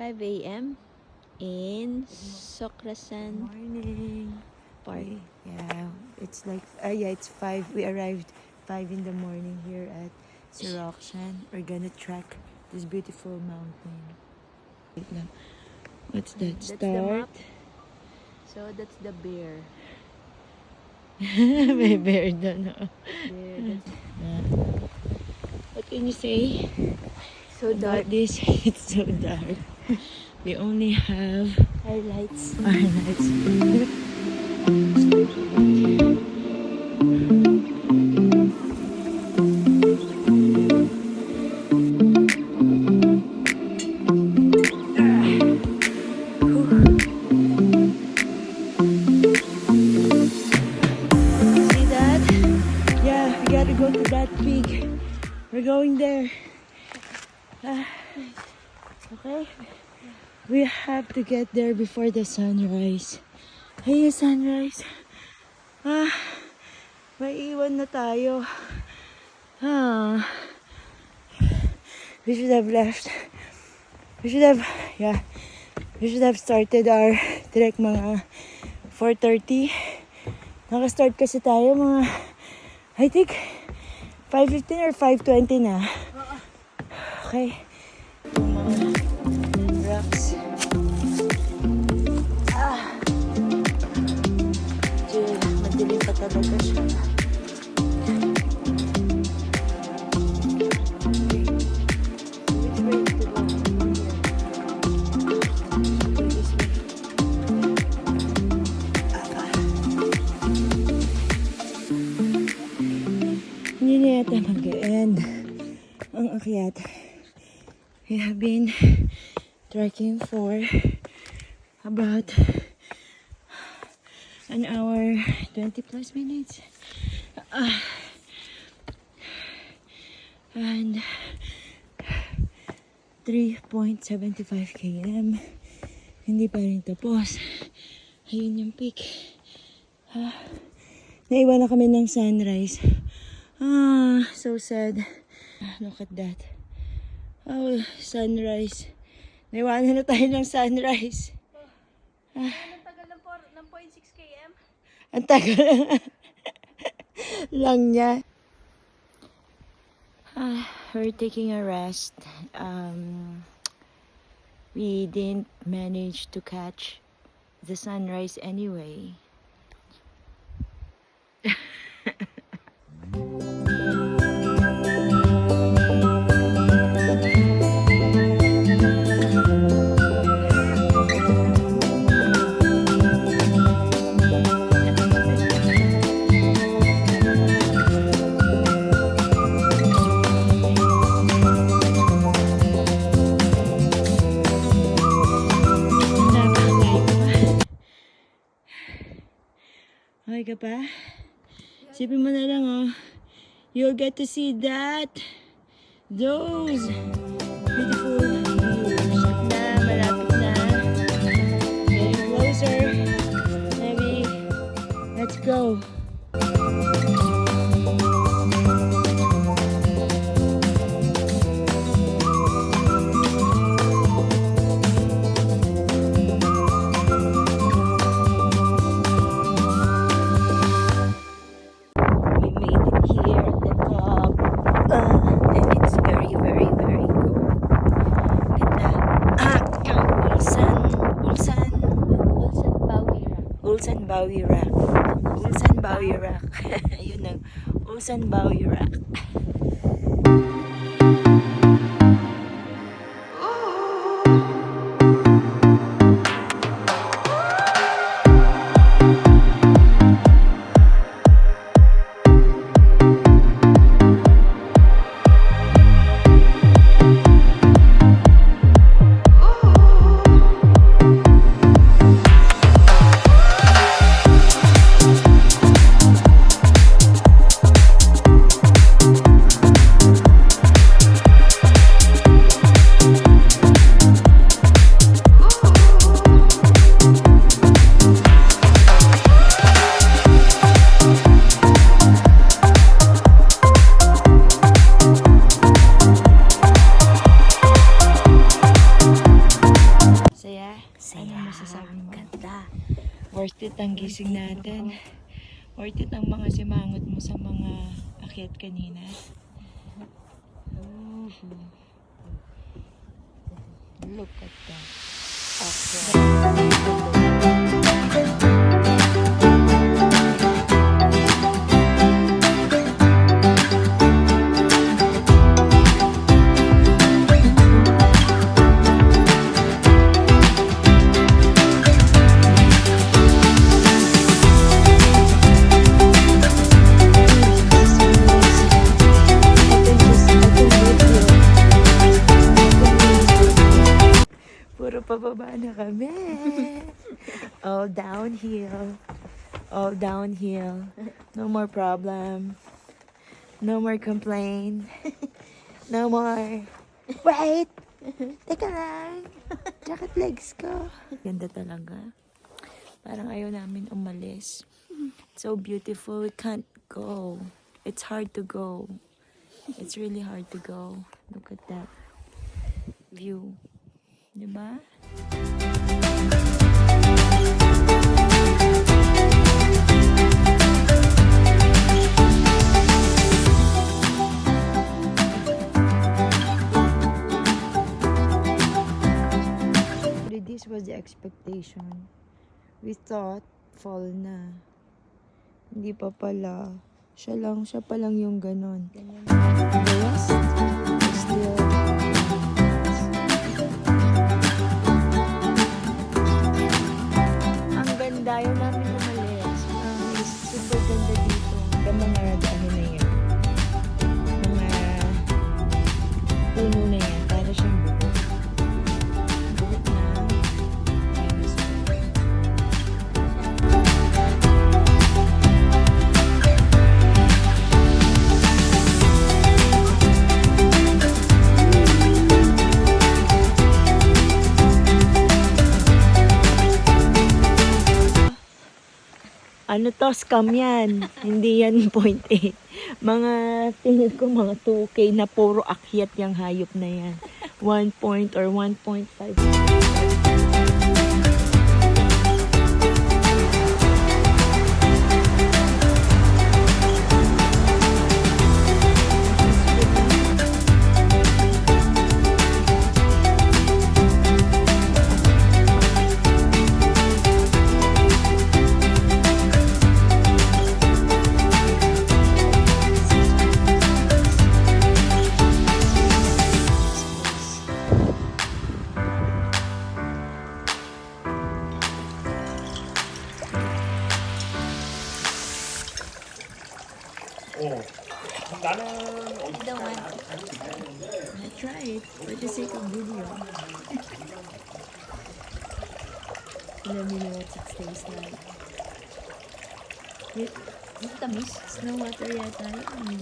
5 a.m. in Sokrasan Morning. Park. Yeah, it's like, it's 5. We arrived 5 in the morning here at Sorokshan. We're gonna trek this beautiful mountain. Wait lang. What's that? That's the Start. map. So that's the bear. May bear doon. There, What can you say so dark. about this? It's so dark. We only have Highlights. our lights. See that? Yeah, we gotta go to that peak. We're going there. Okay? We have to get there before the sunrise. Hey, sunrise. Maiiwan na tayo. We should have left. We should have started our trek mga 4:30. Naka-start kasi tayo mga, I think, 5:15 or 5:20 na. Okay. Yung mga rocks. Madilim pa talaga siya. Which way to go? Go this way. Hindi na yata mag-end ang akyat. We have been trekking for about an hour 20 plus minutes and 3.75 km. Hindi pa rin tapos. Ayun yung peak. Naiwan na kami ng sunrise. So sad. Look at that. Oh, sunrise. Naiwanan na tayo ng sunrise. Ang tagal ng 0.6 km. Ang tagal lang niya. We're taking a rest. We didn't manage to catch the sunrise anyway. Okay ka pa? Sipin mo na lang, oh. You'll get to see those beautiful views. Na, malapit na. Getting closer. Maybe, let's go. Ulsan Bawi Rock. Ulsan Bawi Rock. Yun ang Ulsan Bawi Rock. masasabi mo? Ganda. Worth it ang gising natin. Worth it ang mga simangot mo sa mga akyat kanina. Ooh. Look at that. Puro pababa na kami. All downhill. All downhill. No more problem. No more complain. No more. Wait! Teka lang. Jacket legs ko. Ganda talaga. Parang ayaw namin umalis. So beautiful. We can't go. It's hard to go. It's really hard to go. Look at that view. Diba? This was the expectation. We thought fall na. Hindi pa pala. Siya pa lang yung ganon. The rest is still ayaw namin umalis. Super ganda dito. Yung mga ano na yan. Mga puno na yan. Para siyang buhok. Buhok na. Ano to? Scam yan. Hindi yan 0.8. Mga tingin ko mga 2K na puro akyat yung hayop na yan. 1 point or 1.5. 나는 I try it for the sake of video. Let me know what it tastes like. Yung tamis, snow water yata yun.